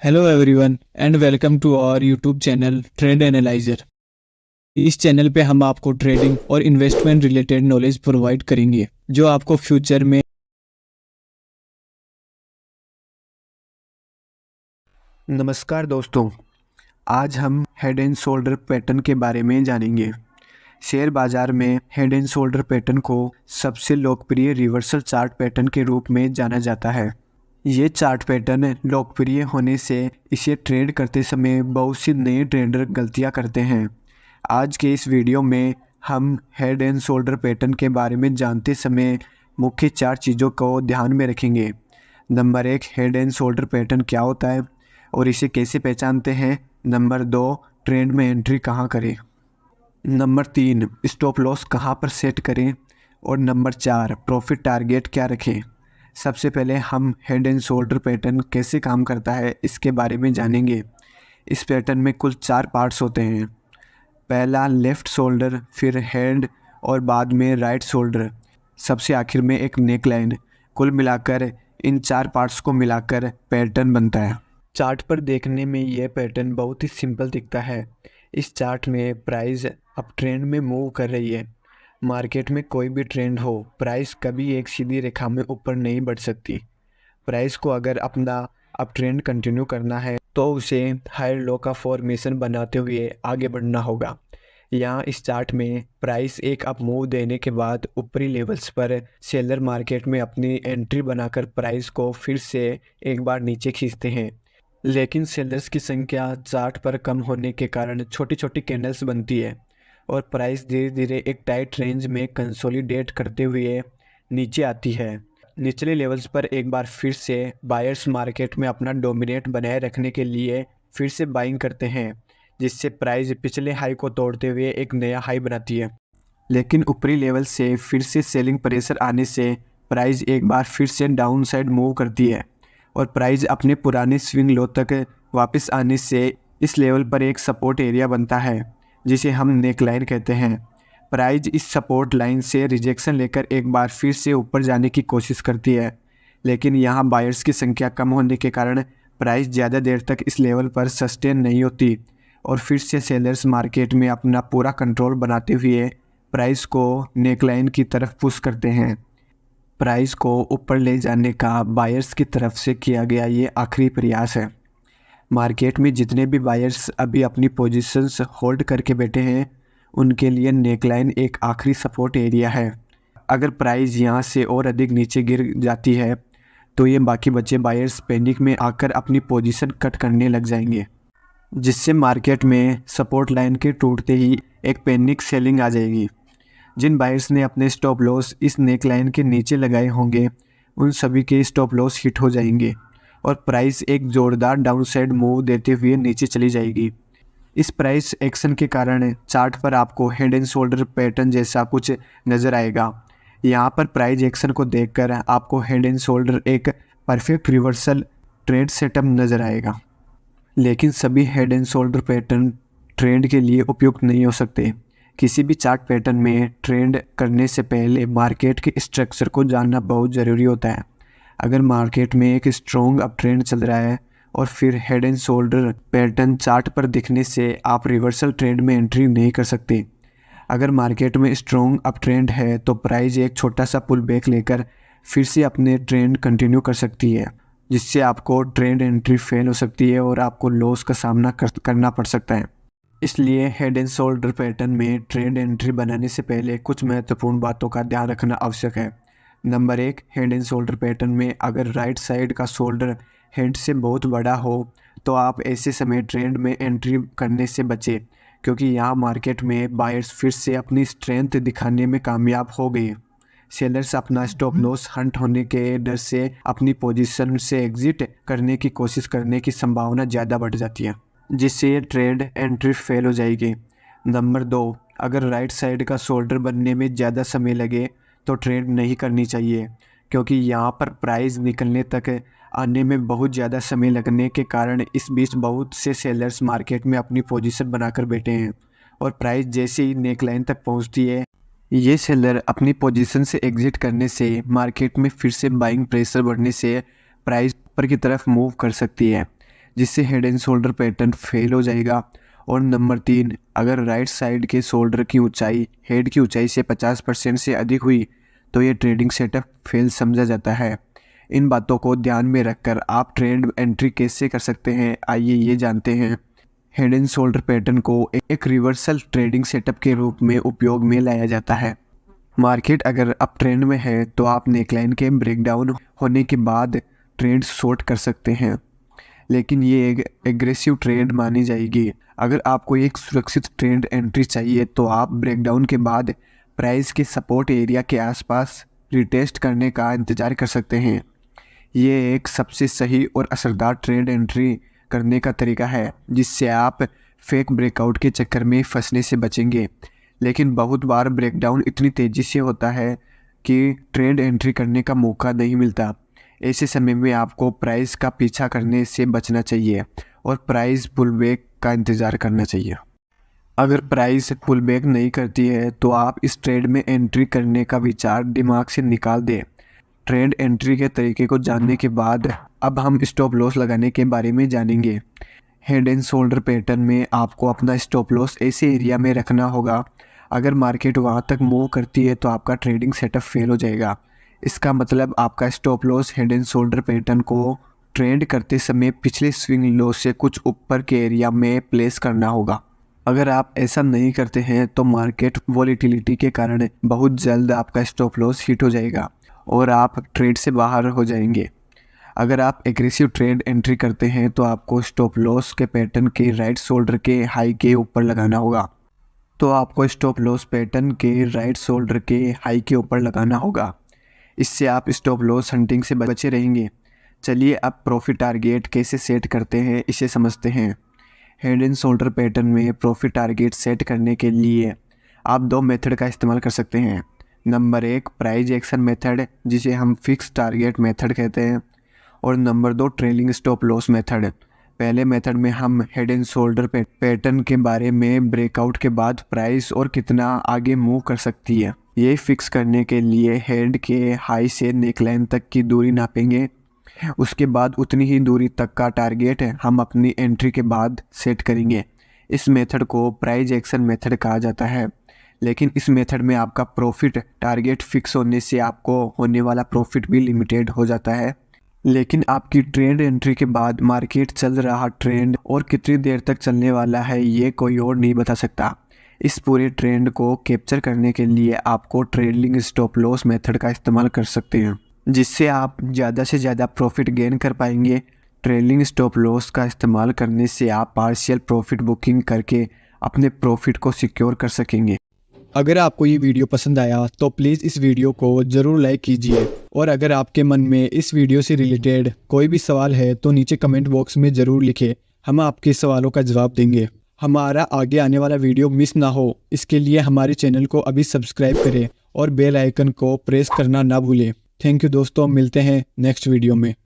Hello everyone and welcome to our YouTube channel trade analyser. इस चैनल पे हम आपको ट्रेडिंग और इन्वेस्टमेंट रिलेटेड नॉलेज प्रोवाइड करेंगे जो आपको फ्यूचर में। नमस्कार दोस्तों, आज हम हेड एंड शोल्डर पैटर्न के बारे में जानेंगे। शेयर बाजार में हेड एंड शोल्डर पैटर्न को सबसे लोकप्रिय रिवर्सल चार्ट पैटर्न के रूप में जाना जाता है। ये चार्ट पैटर्न लोकप्रिय होने से इसे ट्रेड करते समय बहुत से नए ट्रेडर गलतियां करते हैं। आज के इस वीडियो में हम हेड एंड शोल्डर पैटर्न के बारे में जानते समय मुख्य 4 चीज़ों को ध्यान में रखेंगे। Number 1, head and shoulder pattern क्या होता है और इसे कैसे पहचानते हैं। नंबर 2, ट्रेंड में एंट्री कहाँ करें। नंबर 3, स्टॉप लॉस कहाँ पर सेट करें। और नंबर 4, प्रॉफिट टारगेट क्या रखें। सबसे पहले हम हेड एंड शोल्डर पैटर्न कैसे काम करता है इसके बारे में जानेंगे। इस पैटर्न में कुल 4 पार्ट्स होते हैं। पहला लेफ़्ट शोल्डर, फिर हेड और बाद में राइट शोल्डर, सबसे आखिर में एक नेक लाइन। कुल मिलाकर इन 4 पार्ट्स को मिलाकर पैटर्न बनता है। चार्ट पर देखने में यह पैटर्न बहुत ही सिंपल दिखता है। इस चार्ट में प्राइस अप ट्रेंड में मूव कर रही है। मार्केट में कोई भी ट्रेंड हो, प्राइस कभी एक सीधी रेखा में ऊपर नहीं बढ़ सकती। प्राइस को अगर अपना अप ट्रेंड कंटिन्यू करना है तो उसे हायर लो का फॉर्मेशन बनाते हुए आगे बढ़ना होगा। यहाँ इस चार्ट में प्राइस एक अप मूव देने के बाद ऊपरी लेवल्स पर सेलर मार्केट में अपनी एंट्री बनाकर प्राइस को फिर से एक बार नीचे खींचते हैं, लेकिन सेलर्स की संख्या चार्ट पर कम होने के कारण छोटी छोटी कैंडल्स बनती है और प्राइस धीरे धीरे एक टाइट रेंज में कंसोलिडेट करते हुए नीचे आती है। निचले लेवल्स पर एक बार फिर से बायर्स मार्केट में अपना डोमिनेट बनाए रखने के लिए फिर से बाइंग करते हैं, जिससे प्राइस पिछले हाई को तोड़ते हुए एक नया हाई बनाती है। लेकिन ऊपरी लेवल से फिर से सेलिंग प्रेशर आने से प्राइस एक बार फिर से डाउन साइड मूव करती है और प्राइस अपने पुराने स्विंग लो तक वापस आने से इस लेवल पर एक सपोर्ट एरिया बनता है जिसे हम नेक लाइन कहते हैं। प्राइस इस सपोर्ट लाइन से रिजेक्शन लेकर एक बार फिर से ऊपर जाने की कोशिश करती है, लेकिन यहाँ बायर्स की संख्या कम होने के कारण प्राइस ज़्यादा देर तक इस लेवल पर सस्टेन नहीं होती और फिर से सेलर्स मार्केट में अपना पूरा कंट्रोल बनाते हुए प्राइस को नेकलाइन की तरफ पुश करते हैं। प्राइस को ऊपर ले जाने का बायर्स की तरफ से किया गया ये आखिरी प्रयास है। मार्केट में जितने भी बायर्स अभी अपनी पोजीशंस होल्ड करके बैठे हैं उनके लिए नेकलाइन एक आखिरी सपोर्ट एरिया है। अगर प्राइस यहाँ से और अधिक नीचे गिर जाती है तो ये बाकी बचे बायर्स पैनिक में आकर अपनी पोजीशन कट करने लग जाएंगे, जिससे मार्केट में सपोर्ट लाइन के टूटते ही एक पैनिक सेलिंग आ जाएगी। जिन बायर्स ने अपने स्टॉप लॉस इस नेक लाइन के नीचे लगाए होंगे उन सभी के स्टॉप लॉस हिट हो जाएंगे और प्राइस एक जोरदार डाउनसाइड मूव देते हुए नीचे चली जाएगी। इस प्राइस एक्शन के कारण चार्ट पर आपको हेड एंड शोल्डर पैटर्न जैसा कुछ नज़र आएगा। यहाँ पर प्राइस एक्शन को देखकर आपको हेड एंड शोल्डर एक परफेक्ट रिवर्सल ट्रेड सेटअप नज़र आएगा, लेकिन सभी head and shoulder pattern trend के लिए उपयुक्त नहीं हो सकते। किसी भी चार्ट पैटर्न में ट्रेंड करने से पहले मार्केट के स्ट्रक्चर को जानना बहुत ज़रूरी होता है। अगर मार्केट में एक स्ट्रॉन्ग अप ट्रेंड चल रहा है और फिर head and shoulder pattern chart पर दिखने से आप रिवर्सल ट्रेंड में एंट्री नहीं कर सकते। अगर मार्केट में स्ट्रॉन्ग अप ट्रेंड है तो प्राइस एक छोटा सा पुल बैक लेकर फिर से अपने ट्रेंड कंटिन्यू कर सकती है, जिससे आपको ट्रेंड एंट्री फेल हो सकती है और आपको लॉस का सामना करना पड़ सकता है। इसलिए हेड एंड शोल्डर पैटर्न में ट्रेंड एंट्री बनाने से पहले कुछ महत्वपूर्ण बातों का ध्यान रखना आवश्यक है। Number 1, head and shoulder pattern में अगर राइट साइड का शोल्डर हेड से बहुत बड़ा हो तो आप ऐसे समय ट्रेंड में एंट्री करने से बचें, क्योंकि यहाँ मार्केट में बायर्स फिर से अपनी स्ट्रेंथ दिखाने में कामयाब हो गए। सेलर्स अपना स्टॉप लॉस हंट होने के डर से अपनी पोजीशन से एग्जिट करने की कोशिश करने की संभावना ज़्यादा बढ़ जाती है, जिससे ये ट्रेड एंट्री फेल हो जाएगी। नंबर 2, अगर राइट साइड का शोल्डर बनने में ज़्यादा समय लगे तो ट्रेड नहीं करनी चाहिए, क्योंकि यहाँ पर प्राइस निकलने तक आने में बहुत ज़्यादा समय लगने के कारण इस बीच बहुत से सेलर्स मार्केट में अपनी पोजीशन बनाकर बैठे हैं और प्राइस जैसे ही नेक लाइन तक पहुँचती है ये सेलर अपनी पोजीशन से एग्जिट करने से मार्केट में फिर से बाइंग प्रेशर बढ़ने से प्राइस ऊपर की तरफ मूव कर सकती है, जिससे head and shoulder pattern fail हो जाएगा। और नंबर 3, अगर राइट साइड के शोल्डर की ऊंचाई हेड की ऊंचाई से 50% से अधिक हुई तो ये ट्रेडिंग सेटअप फेल समझा जाता है। इन बातों को ध्यान में रखकर आप ट्रेड एंट्री कैसे कर सकते हैं, आइए ये जानते हैं। हेड एंड शोल्डर पैटर्न को एक रिवर्सल ट्रेडिंग सेटअप के रूप में उपयोग में लाया जाता है। मार्केट अगर अप ट्रेंड में है तो आप नेकलाइन के ब्रेकडाउन होने के बाद ट्रेड शॉर्ट कर सकते हैं, लेकिन ये एक एग्रेसिव ट्रेड मानी जाएगी। अगर आपको एक सुरक्षित ट्रेड एंट्री चाहिए तो आप ब्रेकडाउन के बाद प्राइस के सपोर्ट एरिया के आसपास रिटेस्ट करने का इंतज़ार कर सकते हैं। ये एक सबसे सही और असरदार ट्रेड एंट्री करने का तरीका है, जिससे आप फेक ब्रेकआउट के चक्कर में फंसने से बचेंगे। लेकिन बहुत बार ब्रेकडाउन इतनी तेज़ी से होता है कि ट्रेड एंट्री करने का मौका नहीं मिलता। ऐसे समय में आपको प्राइस का पीछा करने से बचना चाहिए और प्राइस पुलबैक का इंतज़ार करना चाहिए। अगर प्राइस पुलबैक नहीं करती है तो आप इस ट्रेड में एंट्री करने का विचार दिमाग से निकाल दें। ट्रेड एंट्री के तरीके को जानने के बाद अब हम स्टॉप लॉस लगाने के बारे में जानेंगे। हेड एंड शोल्डर पैटर्न में आपको अपना स्टॉप लॉस ऐसे एरिया में रखना होगा। अगर मार्केट वहां तक मूव करती है तो आपका ट्रेडिंग सेटअप फेल हो जाएगा। इसका मतलब आपका stop loss head and shoulder pattern को ट्रेड करते समय पिछले स्विंग लो से कुछ ऊपर के एरिया में प्लेस करना होगा। अगर आप ऐसा नहीं करते हैं तो मार्केट वॉलीटिलिटी के कारण बहुत जल्द आपका स्टॉप लॉस हिट हो जाएगा और आप ट्रेड से बाहर हो जाएंगे। अगर आप एग्रेसिव ट्रेड एंट्री करते हैं तो आपको स्टॉप लॉस के पैटर्न के राइट शोल्डर के हाई के ऊपर लगाना होगा। इससे आप स्टॉप लॉस हंटिंग से बचे रहेंगे। चलिए अब प्रॉफिट टारगेट कैसे सेट करते हैं इसे समझते हैं। हेड एंड शोल्डर पैटर्न में प्रॉफिट टारगेट सेट करने के लिए आप 2 मेथड का इस्तेमाल कर सकते हैं। नंबर 1 प्राइस एक्शन मेथड, जिसे हम फिक्स टारगेट मेथड कहते हैं, और number 2 trailing stop loss method. पहले मेथड में हम हेड एंड शोल्डर पैटर्न के बारे में ब्रेकआउट के बाद प्राइस और कितना आगे मूव कर सकती है ये फिक्स करने के लिए हेड के हाई से नेकलाइन तक की दूरी नापेंगे। उसके बाद उतनी ही दूरी तक का टारगेट हम अपनी एंट्री के बाद सेट करेंगे। इस मेथड को प्राइस एक्शन मेथड कहा जाता है, लेकिन इस मेथड में आपका प्रॉफिट टारगेट फिक्स होने से आपको होने वाला प्रॉफिट भी लिमिटेड हो जाता है। लेकिन आपकी ट्रेड एंट्री के बाद मार्केट चल रहा ट्रेंड और कितनी देर तक चलने वाला है ये कोई और नहीं बता सकता। इस पूरे ट्रेंड को कैप्चर करने के लिए आपको ट्रेलिंग स्टॉप लॉस मेथड का इस्तेमाल कर सकते हैं, जिससे आप ज़्यादा से ज़्यादा प्रॉफिट गेन कर पाएंगे। ट्रेलिंग स्टॉप लॉस का इस्तेमाल करने से आप पार्शियल प्रॉफिट बुकिंग करके अपने प्रॉफिट को सिक्योर कर सकेंगे। अगर आपको ये वीडियो पसंद आया तो प्लीज़ इस वीडियो को ज़रूर लाइक कीजिए, और अगर आपके मन में इस वीडियो से रिलेटेड कोई भी सवाल है तो नीचे कमेंट बॉक्स में ज़रूर लिखें, हम आपके सवालों का जवाब देंगे। हमारा आगे आने वाला वीडियो मिस ना हो, इसके लिए हमारे चैनल को अभी सब्सक्राइब करें और बेल आइकन को प्रेस करना ना भूलें। थैंक यू दोस्तों, मिलते हैं नेक्स्ट वीडियो में।